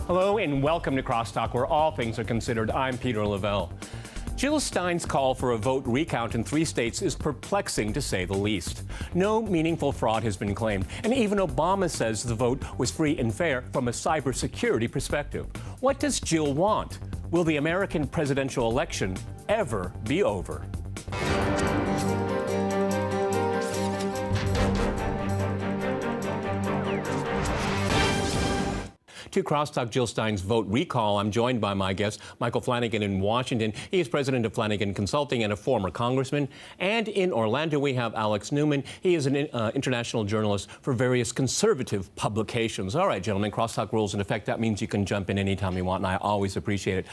Hello and welcome to Crosstalk, where all things are considered. I'm Peter LaVelle. Jill Stein's call for a vote recount in 3 states is perplexing, to say the least. No meaningful fraud has been claimed, and even Obama says the vote was free and fair from a cybersecurity perspective. What does Jill want? Will the American presidential election ever be over? To Crosstalk Jill Stein's vote recall, I'm joined by my guest, Michael Flanagan in Washington. He is president of Flanagan Consulting and a former congressman. And in Orlando, we have Alex Newman. He is an international journalist for various conservative publications. All right, gentlemen, Crosstalk rules in effect. That means you can jump in anytime you want, and I always appreciate it.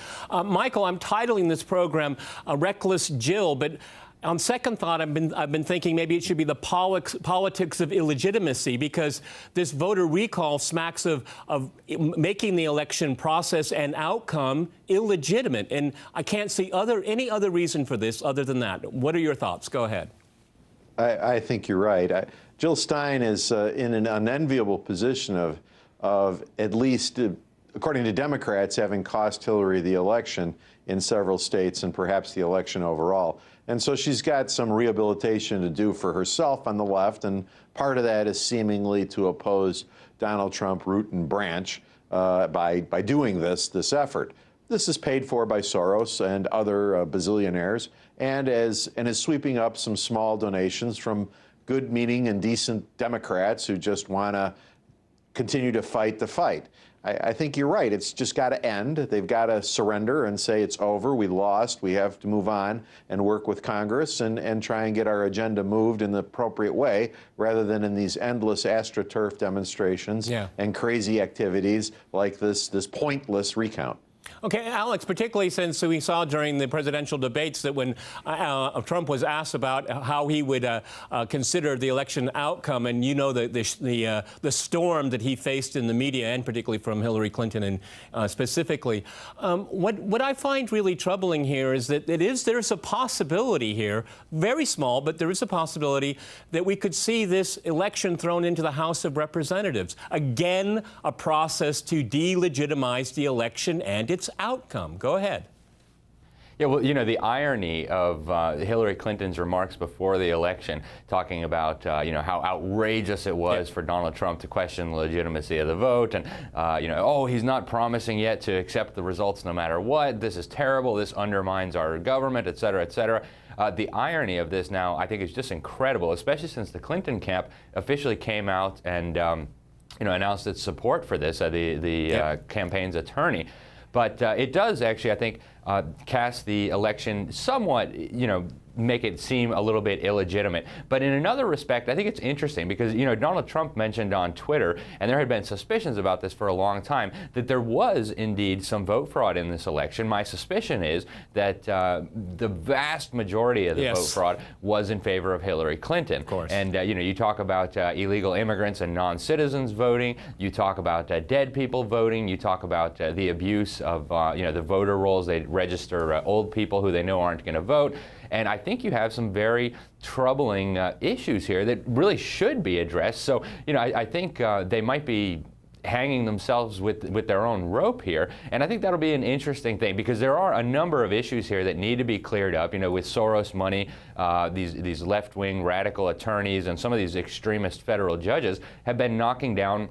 Michael, I'm titling this program Reckless Jill, but on second thought, I've been thinking maybe it should be the politics of illegitimacy, because this voter recall smacks of making the election process and outcome illegitimate. And I can't see any other reason for this other than that. What are your thoughts? Go ahead. I think you're right. Jill Stein is in an unenviable position of at least, according to Democrats, having cost Hillary the election in several states and perhaps the election overall. And so she's got some rehabilitation to do for herself on the left, and part of that is seemingly to oppose Donald Trump root and branch by doing this effort. This is paid for by Soros and other bazillionaires, and is sweeping up some small donations from good-meaning and decent Democrats who just want to continue to fight the fight. I think you're right. It's just got to end. They've got to surrender and say it's over. We lost. We have to move on and work with Congress and try and get our agenda moved in the appropriate way, rather than in these endless AstroTurf demonstrations and crazy activities like this pointless recount. Okay, Alex, particularly since we saw during the presidential debates that when Trump was asked about how he would consider the election outcome, and you know the storm that he faced in the media, and particularly from Hillary Clinton and specifically, what I find really troubling here is that there's a possibility here, very small, but there is a possibility that we could see this election thrown into the House of Representatives. Again, a process to delegitimize the election and its outcome. Go ahead. Yeah, well, you know, the irony of Hillary Clinton's remarks before the election, talking about, you know, how outrageous it was for Donald Trump to question the legitimacy of the vote, and, you know, oh, he's not promising yet to accept the results no matter what. This is terrible. This undermines our government, et cetera, et cetera. The irony of this now, I think, is just incredible, especially since the Clinton camp officially came out and, you know, announced its support for this, the campaign's attorney. But it does actually, I think, cast the election somewhat, you know, make it seem a little bit illegitimate. But in another respect, I think it's interesting because, you know, Donald Trump mentioned on Twitter, and there had been suspicions about this for a long time, that there was indeed some vote fraud in this election. My suspicion is that the vast majority of the vote fraud was in favor of Hillary Clinton. Of course. And, you know, you talk about illegal immigrants and non-citizens voting. You talk about dead people voting. You talk about the abuse of, you know, the voter rolls. They register old people who they know aren't going to vote. And I think you have some very troubling issues here that really should be addressed. So, you know, I think they might be hanging themselves with their own rope here. And I think that'll be an interesting thing, because there are a number of issues here that need to be cleared up. You know, with Soros money, these left-wing radical attorneys and some of these extremist federal judges have been knocking down,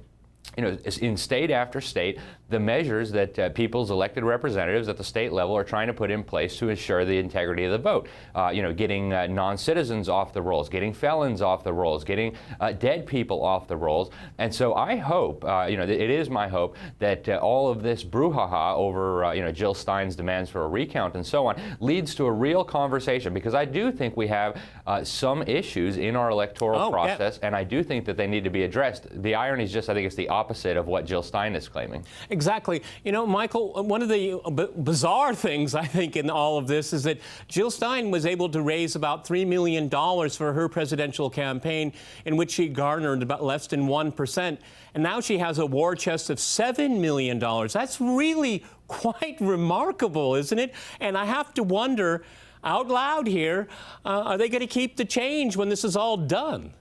you know, in state after state, the measures that people's elected representatives at the state level are trying to put in place to ensure the integrity of the vote. You know, getting non-citizens off the rolls, getting felons off the rolls, getting dead people off the rolls. And so I hope, you know, it is my hope that all of this brouhaha over, you know, Jill Stein's demands for a recount and so on leads to a real conversation, because I do think we have some issues in our electoral process, and I do think that they need to be addressed. The irony is just, I think it's the opposite of what Jill Stein is claiming. Exactly. You know, Michael, one of the bizarre things, I think, in all of this is that Jill Stein was able to raise about $3 million for her presidential campaign, in which she garnered about less than 1%. And now she has a war chest of $7 million. That's really quite remarkable, isn't it? And I have to wonder, out loud here, are they going to keep the change when this is all done?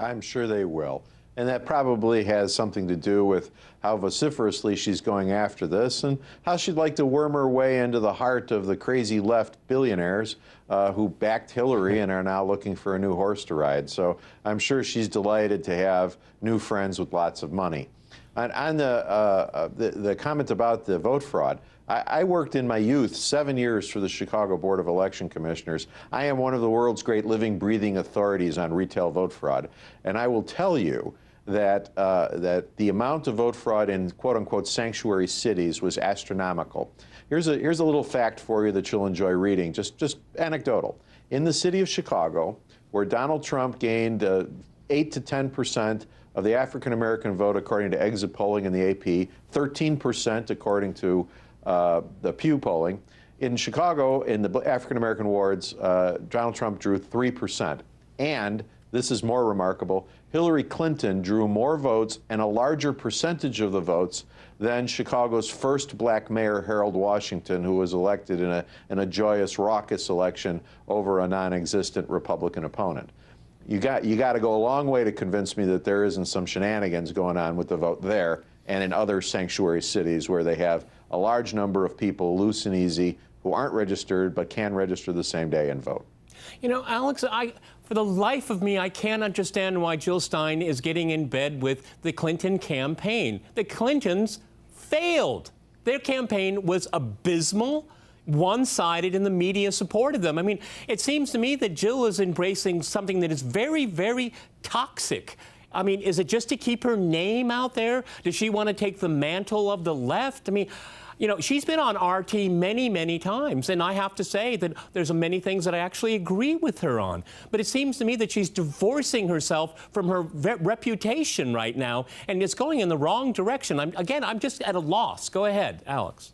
I'm sure they will. And that probably has something to do with how vociferously she's going after this and how she'd like to worm her way into the heart of the crazy left billionaires who backed Hillary and are now looking for a new horse to ride. So I'm sure she's delighted to have new friends with lots of money. On the comment about the vote fraud, I worked in my youth 7 years for the Chicago Board of Election Commissioners. I am one of the world's great living, breathing authorities on retail vote fraud. And I will tell you that, that the amount of vote fraud in quote-unquote sanctuary cities was astronomical. Here's a little fact for you that you'll enjoy reading, just anecdotal. In the city of Chicago, where Donald Trump gained 8 to 10% of the African-American vote according to exit polling in the AP, 13% according to the Pew polling. In Chicago, in the African-American wards, Donald Trump drew 3%. And, this is more remarkable, Hillary Clinton drew more votes and a larger percentage of the votes than Chicago's first black mayor, Harold Washington, who was elected in a joyous, raucous election over a non-existent Republican opponent. You got to go a long way to convince me that there isn't some shenanigans going on with the vote there and in other sanctuary cities where they have a large number of people, loose and easy, who aren't registered but can register the same day and vote. You know, Alex, for the life of me, I can't understand why Jill Stein is getting in bed with the Clinton campaign. The Clintons failed. Their campaign was abysmal, one-sided, and the media supported them. I mean, it seems to me that Jill is embracing something that is very, very toxic. I mean, is it just to keep her name out there? Does she want to take the mantle of the left? I mean, you know, she's been on RT many, many times, and I have to say that there's many things that I actually agree with her on. But it seems to me that she's divorcing herself from her reputation right now, and it's going in the wrong direction. I'm just at a loss. Go ahead, Alex.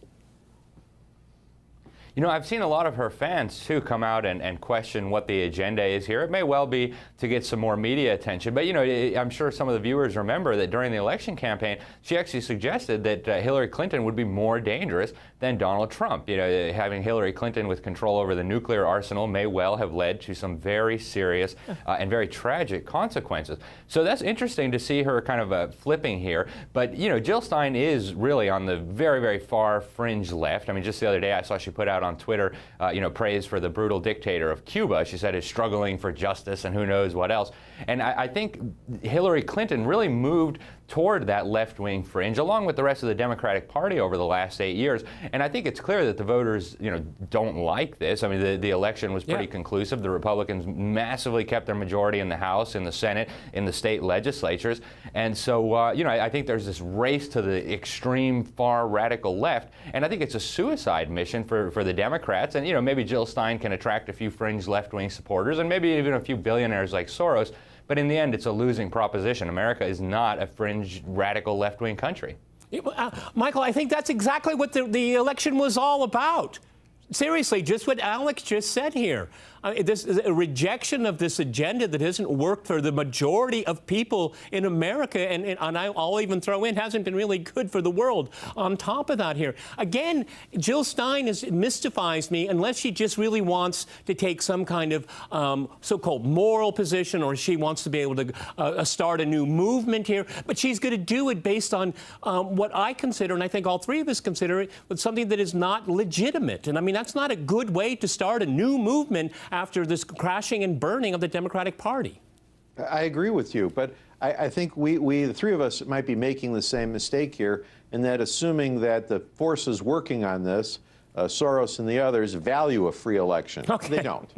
You know, I've seen a lot of her fans, too, come out and question what the agenda is here. It may well be to get some more media attention. But, you know, I'm sure some of the viewers remember that during the election campaign, she actually suggested that Hillary Clinton would be more dangerous than Donald Trump. You know, having Hillary Clinton with control over the nuclear arsenal may well have led to some very serious and very tragic consequences. So that's interesting to see her kind of flipping here. But, you know, Jill Stein is really on the very, very far fringe left. I mean, just the other day I saw she put out on Twitter, you know, praise for the brutal dictator of Cuba. She said is struggling for justice and who knows what else. And I think Hillary Clinton really moved toward that left-wing fringe, along with the rest of the Democratic Party over the last 8 years. And I think it's clear that the voters, you know, don't like this. I mean, the election was pretty conclusive. The Republicans massively kept their majority in the House, in the Senate, in the state legislatures. And so, you know, I think there's this race to the extreme far radical left. And I think it's a suicide mission for the Democrats. And, you know, maybe Jill Stein can attract a few fringe left-wing supporters and maybe even a few billionaires like Soros. But in the end, it's a losing proposition. America is not a fringe, radical left-wing country. Michael, I think that's exactly what the election was all about. Seriously, just what Alex just said here. This is a rejection of this agenda that hasn't worked for the majority of people in America, and I'll even throw in, hasn't been really good for the world on top of that here. Again, Jill Stein mystifies me unless she just really wants to take some kind of so-called moral position, or she wants to be able to start a new movement here. But she's going to do it based on what I consider, and I think all three of us consider it, with something that is not legitimate. And I mean, that's not a good way to start a new movement after this crashing and burning of the Democratic Party. I agree with you, but I think the three of us might be making the same mistake here, in that assuming that the forces working on this, Soros and the others, value a free election. Okay. They don't.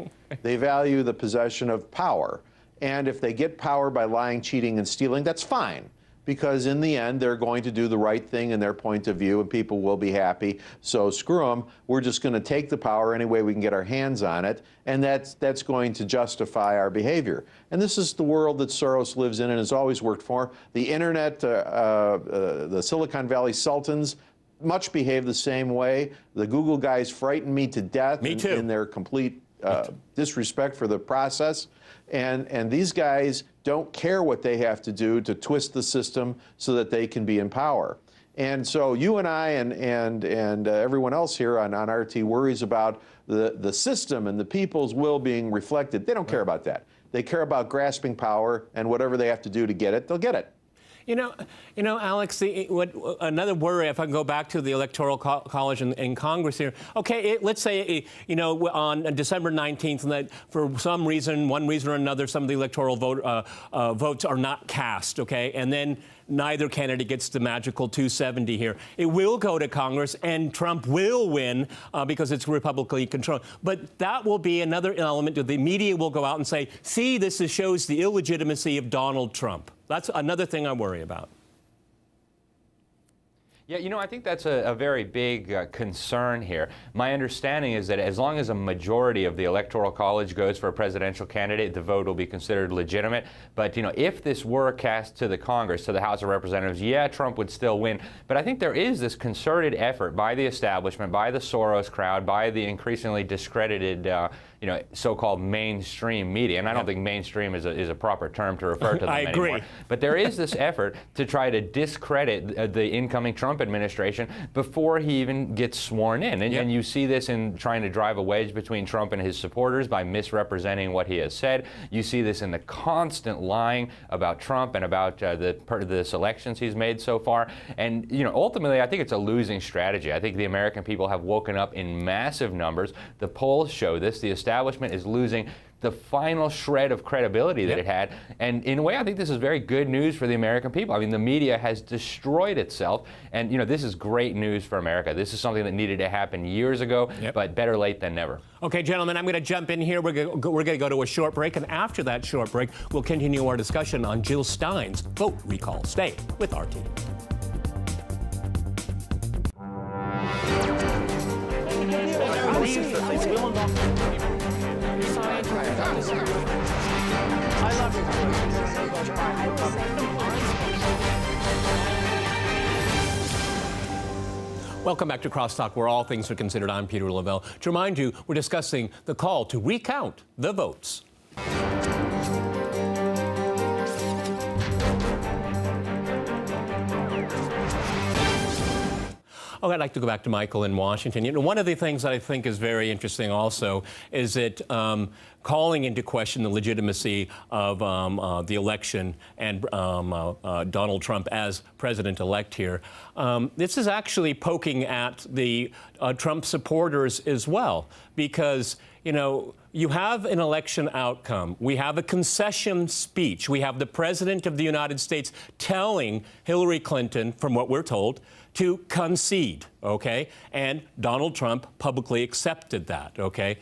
They value the possession of power. And if they get power by lying, cheating, and stealing, that's fine. Because in the end, they're going to do the right thing in their point of view, and people will be happy. So screw them. We're just going to take the power any way we can get our hands on it, and that's going to justify our behavior. And this is the world that Soros lives in and has always worked for. The internet, the Silicon Valley sultans, much behave the same way. The Google guys frighten me to death in their complete disrespect for the process. And these guys don't care what they have to do to twist the system so that they can be in power. And so you and I and everyone else here on RT worries about the system and the people's will being reflected. They don't care about that. They care about grasping power, and whatever they have to do to get it, they'll get it. You know, Alex, another worry, if I can go back to the Electoral College in Congress here. Okay, let's say, you know, on December 19th, that for some reason, one reason or another, some of the electoral votes are not cast, okay? And then neither candidate gets the magical 270 here. It will go to Congress, and Trump will win because it's Republicanly controlled. But that will be another element that the media will go out and say, see, this shows the illegitimacy of Donald Trump. That's another thing I worry about. Yeah, you know, I think that's a very big concern here. My understanding is that as long as a majority of the Electoral College goes for a presidential candidate, the vote will be considered legitimate. But, you know, if this were cast to the Congress, to the House of Representatives, yeah, Trump would still win. But I think there is this concerted effort by the establishment, by the Soros crowd, by the increasingly discredited you know, so-called mainstream media, and I don't think mainstream is a proper term to refer to them I agree. anymore. But there is this effort to try to discredit the incoming Trump administration before he even gets sworn in. And you see this in trying to drive a wedge between Trump and his supporters by misrepresenting what he has said. You see this in the constant lying about Trump and about the selections he's made so far. And, you know, ultimately, I think it's a losing strategy. I think the American people have woken up in massive numbers. The polls show this. The establishment is losing the final shred of credibility that it had. And in a way, I think this is very good news for the American people. I mean, the media has destroyed itself. And, you know, this is great news for America. This is something that needed to happen years ago, but better late than never. Okay, gentlemen, I'm going to jump in here. We're going to go to a short break. And after that short break, we'll continue our discussion on Jill Stein's vote recall. Stay with RT. Welcome back to Crosstalk, where all things are considered. I'm Peter LaVelle. To remind you, we're discussing the call to recount the votes. Oh, I'd like to go back to Michael in Washington. You know, one of the things that I think is very interesting also is that calling into question the legitimacy of the election and Donald Trump as president-elect here. This is actually poking at the Trump supporters as well, because, you know, you have an election outcome. We have a concession speech. We have the President of the United States telling Hillary Clinton, from what we're told, to concede, okay? And Donald Trump publicly accepted that, okay?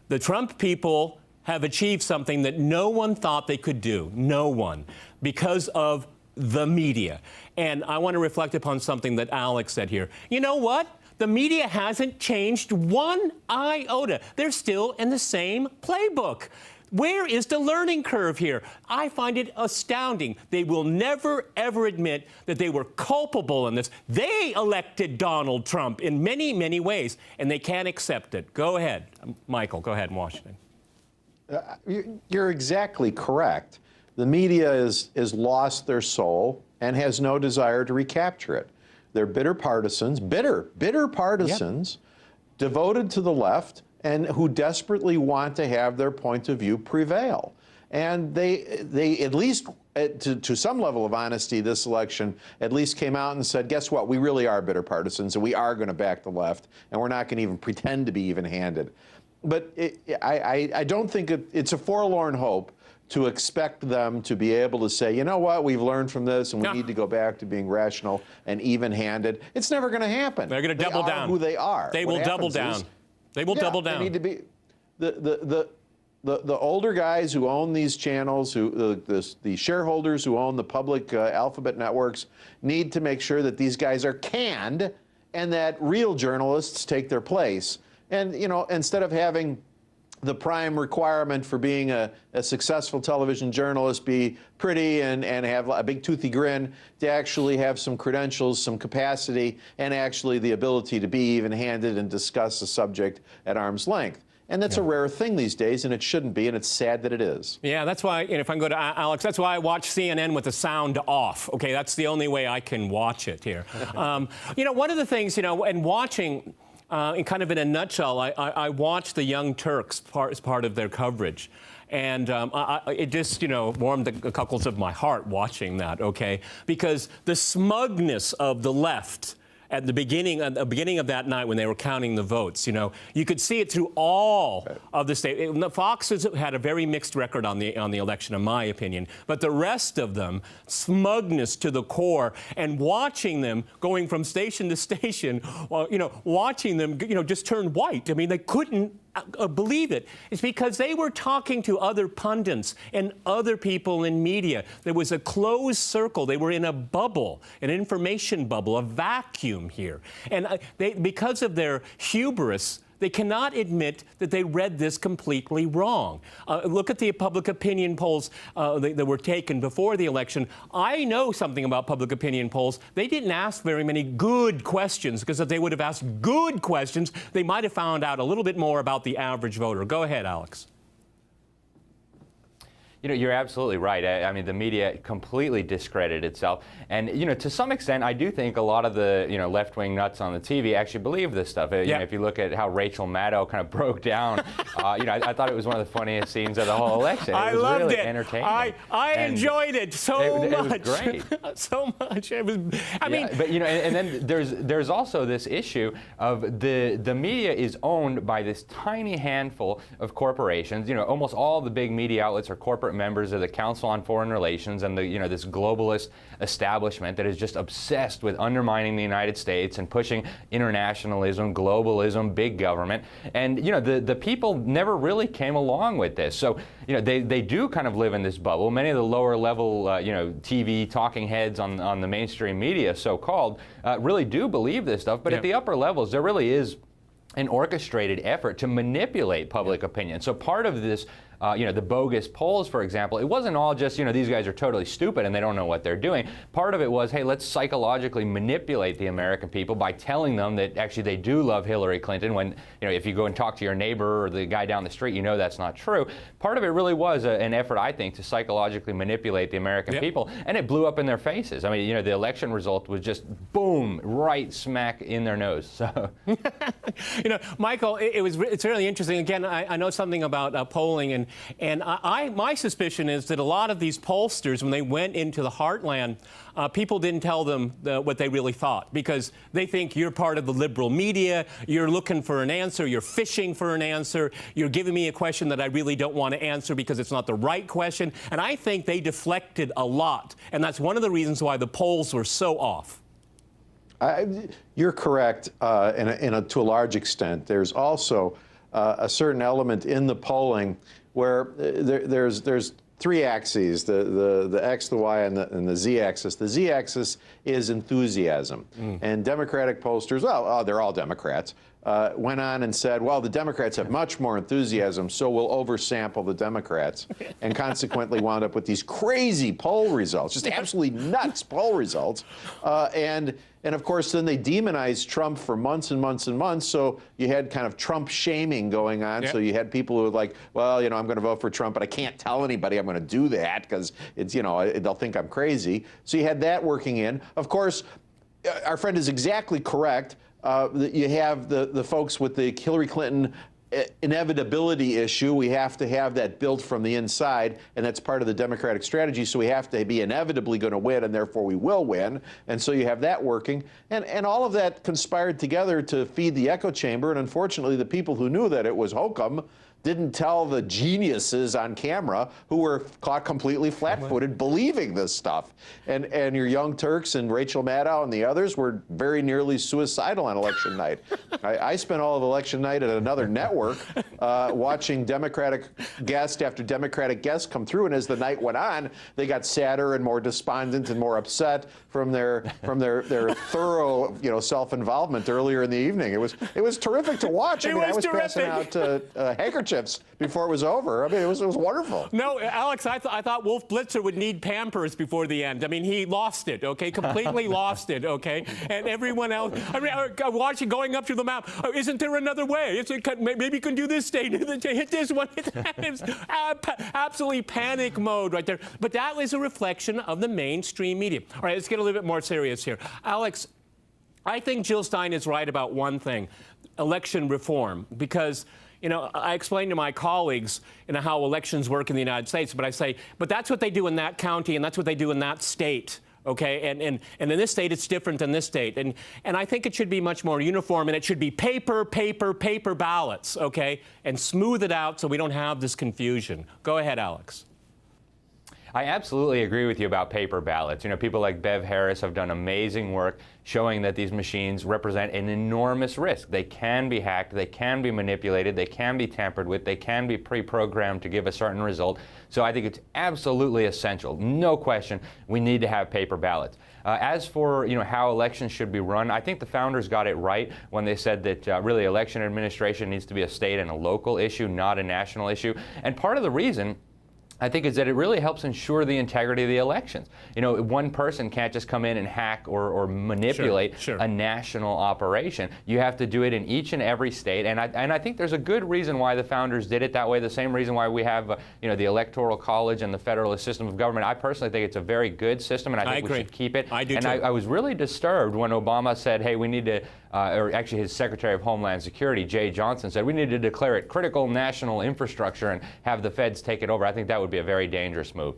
The Trump people have achieved something that no one thought they could do, no one, because of the media. And I want to reflect upon something that Alex said here. You know what? The media hasn't changed one iota. They're still in the same playbook. Where is the learning curve here? I find it astounding. They will never, ever admit that they were culpable in this. They elected Donald Trump in many, many ways, and they can't accept it. Go ahead. Michael, go ahead in Washington. You're exactly correct. The media has lost their soul and has no desire to recapture it. They're bitter partisans, bitter partisans, devoted to the left, and who desperately want to have their point of view prevail. And they at least, to some level of honesty, this election at least came out and said, guess what, we really are bitter partisans, and we are going to back the left, and we're not going to even pretend to be even-handed. But I don't think it's a forlorn hope to expect them to be able to say, you know what, we've learned from this, and we need to go back to being rational and even-handed. It's never going to happen. They're going to double down. Who they are. They will double down. They will double down. They need to be the older guys who own these channels, the shareholders who own the public alphabet networks, need to make sure that these guys are canned and that real journalists take their place. And, you know, instead of having the prime requirement for being a successful television journalist be pretty and have a big toothy grin, to actually have some credentials, some capacity, and actually the ability to be even-handed and discuss a subject at arm's length. And that's a rare thing these days, and it shouldn't be, and it's sad that it is. Yeah, that's why, and if I can go to Alex, that's why I watch CNN with the sound off. Okay, that's the only way I can watch it here. You know, one of the things, you know, and watching in kind of in a nutshell, I watched the Young Turks as part of their coverage. And it just, warmed the cockles of my heart watching that, okay? Because the smugness of the left at the beginning of that night when they were counting the votes, you could see it through all of the state. Fox has had a very mixed record on the election, in my opinion. But the rest of them, smugness to the core, and watching them going from station to station, watching them, just turn white. I mean, they couldn't believe it. It's because they were talking to other pundits and other people in media. There was a closed circle. They were in a bubble, an information bubble, a vacuum here. And because of their hubris, they cannot admit that they read this completely wrong. Look at the public opinion polls that were taken before the election. I know something about public opinion polls. They didn't ask very many good questions, because if they would have asked good questions, they might have found out a little bit more about the average voter. Go ahead, Alex. You're absolutely right. I mean, the media completely discredited itself. And, to some extent, I do think a lot of the, left-wing nuts on the TV actually believe this stuff. If you look at how Rachel Maddow kind of broke down, I thought it was one of the funniest scenes of the whole election. I loved really it. Entertaining. I enjoyed it so much. It was great. So much. It was, I mean. But, and then there's also this issue of the media is owned by this tiny handful of corporations. Almost all the big media outlets are corporate members of the Council on Foreign Relations and this globalist establishment that is just obsessed with undermining the United States and pushing internationalism, globalism, big government. And the people never really came along with this. So they do kind of live in this bubble. Many of the lower level TV talking heads on the mainstream media, so-called, really do believe this stuff. But at the upper levels, there really is an orchestrated effort to manipulate public opinion. So part of this, the bogus polls, for example, it wasn't all just, these guys are totally stupid and they don't know what they're doing. Part of it was, hey, let's psychologically manipulate the American people by telling them that actually they do love Hillary Clinton when, if you go and talk to your neighbor or the guy down the street, that's not true. Part of it really was an effort, I think, to psychologically manipulate the American people, and it blew up in their faces. I mean, the election result was just boom, right smack in their nose. So. Michael, it's really interesting. Again, I know something about polling, and my suspicion is that a lot of these pollsters, when they went into the heartland, people didn't tell them what they really thought, because they think you're part of the liberal media, you're looking for an answer, you're fishing for an answer, you're giving me a question that I really don't want to answer because it's not the right question. And I think they deflected a lot, and that's one of the reasons why the polls were so off. You're correct to a large extent. There's also a certain element in the polling where there's three axes, the X, the Y, and the Z axis. The Z axis is enthusiasm. And Democratic pollsters, they're all Democrats, went on and said, well, the Democrats have much more enthusiasm, so we'll oversample the Democrats, and consequently wound up with these crazy poll results, just absolutely nuts poll results. And of course, then they demonized Trump for months and months and months. So you had kind of Trump shaming going on. So you had people who were like, well, I'm going to vote for Trump, but I can't tell anybody I'm going to do that because it's, they'll think I'm crazy. So you had that working in. Of course, our friend is exactly correct. You have the folks with the Hillary Clinton inevitability issue. We have to have that built from the inside, and that's part of the Democratic strategy. So we have to be inevitably going to win, and therefore we will win. And so you have that working. And all of that conspired together to feed the echo chamber. And unfortunately, the people who knew that it was hokum didn't tell the geniuses on camera who were caught completely flat-footed believing this stuff. And your Young Turks and Rachel Maddow and the others were very nearly suicidal on election night. I spent all of election night at another network watching Democratic guest after Democratic guest come through, and as the night went on, they got sadder and more despondent and more upset from their thorough self-involvement earlier in the evening. It was terrific to watch. I was passing out handkerchiefs before it was over. I mean, it was wonderful. No, Alex, I thought Wolf Blitzer would need Pampers before the end. I mean, he lost it, okay? Completely lost it, okay? And everyone else, watching going up to the map, isn't there another way? Maybe you can do this state, hit this one. It's absolutely panic mode right there. But that was a reflection of the mainstream media. All right, let's get a little bit more serious here. Alex, I think Jill Stein is right about one thing. election reform, because I explain to my colleagues, how elections work in the United States, but I say, but that's what they do in that county, and that's what they do in that state. Okay, and in this state, it's different than this state. And I think it should be much more uniform, and it should be paper ballots, okay, and smooth it out so we don't have this confusion. Go ahead, Alex. I absolutely agree with you about paper ballots. People like Bev Harris have done amazing work showing that these machines represent an enormous risk. They can be hacked, they can be manipulated, they can be tampered with, they can be pre-programmed to give a certain result. So I think it's absolutely essential, no question, we need to have paper ballots. As for how elections should be run, I think the founders got it right when they said that really election administration needs to be a state and a local issue, not a national issue. And part of the reason, I think, is that it really helps ensure the integrity of the elections. One person can't just come in and hack or manipulate a national operation. You have to do it in each and every state, and I think there's a good reason why the founders did it that way. The same reason why we have the Electoral College and the Federalist system of government. I personally think it's a very good system, and I think we should keep it. I do and too. I was really disturbed when Obama said, "Hey, we need to," or actually his Secretary of Homeland Security, Jay Johnson, said we need to declare it critical national infrastructure and have the feds take it over. I think that would be a very dangerous move.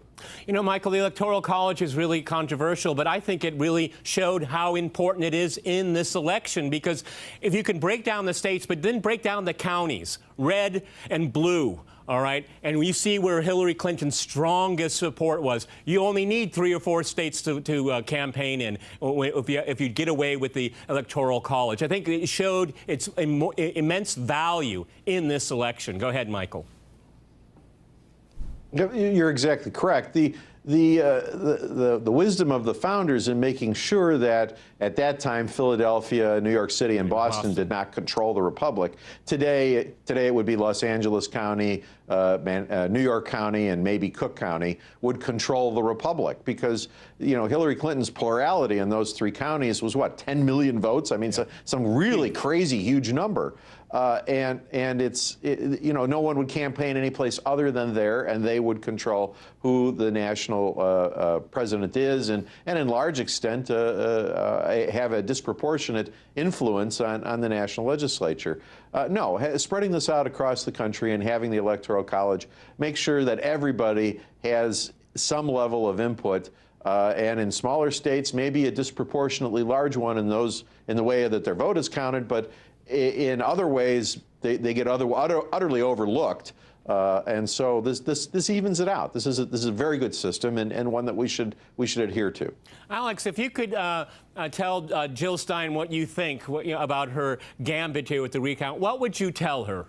Michael, the Electoral College is really controversial, but I think it really showed how important it is in this election, because if you can break down the states, but then break down the counties, red and blue, all right, and you see where Hillary Clinton's strongest support was. You only need 3 or 4 states to campaign in if you get away with the Electoral College. I think it showed its immense value in this election. Go ahead, Michael. You're exactly correct. The wisdom of the founders in making sure that at that time Philadelphia, New York City, and Boston did not control the republic. Today it would be Los Angeles County, New York County, and maybe Cook County would control the republic, because Hillary Clinton's plurality in those 3 counties was what, 10 million votes? I mean, some really crazy huge number. And no one would campaign any place other than there, and they would control who the national president is, and in large extent have a disproportionate influence on the national legislature. No, spreading this out across the country and having the Electoral College make sure that everybody has some level of input. And in smaller states, maybe a disproportionately large one in the way that their vote is counted, but in other ways, they get utterly overlooked, and so this evens it out. This is a very good system, and one that we should adhere to. Alex, if you could tell Jill Stein what you think about her gambit here with the recount, what would you tell her?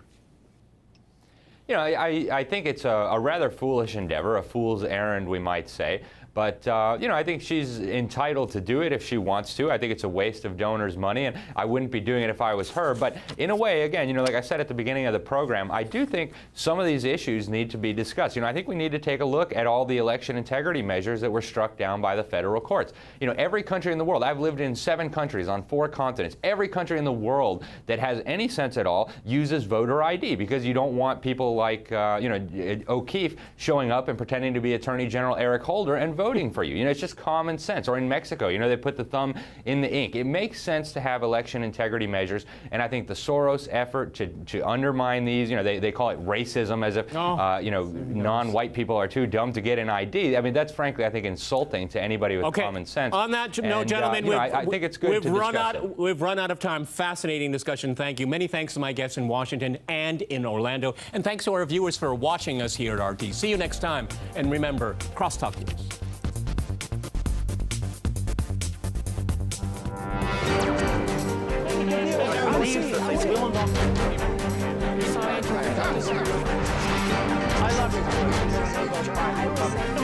I think it's a rather foolish endeavor, a fool's errand, we might say. But, I think she's entitled to do it if she wants to. I think it's a waste of donors' money, and I wouldn't be doing it if I was her. But in a way, again, like I said at the beginning of the program, I do think some of these issues need to be discussed. I think we need to take a look at all the election integrity measures that were struck down by the federal courts. Every country in the world, I've lived in 7 countries on 4 continents, every country in the world that has any sense at all uses voter ID, because you don't want people like, O'Keefe showing up and pretending to be Attorney General Eric Holder and voting for you. It's just common sense. Or in Mexico, they put the thumb in the ink. It makes sense to have election integrity measures, and I think the Soros effort to undermine these, they call it racism, as if, non-white people are too dumb to get an ID. I mean, that's frankly, I think, insulting to anybody with common sense. On that note, gentlemen, I think it's good to discuss it. We've run out of time. Fascinating discussion. Thank you. Many thanks to my guests in Washington and in Orlando, and thanks to our viewers for watching us here at RT. See you next time, and remember, Crosstalk News. I love you.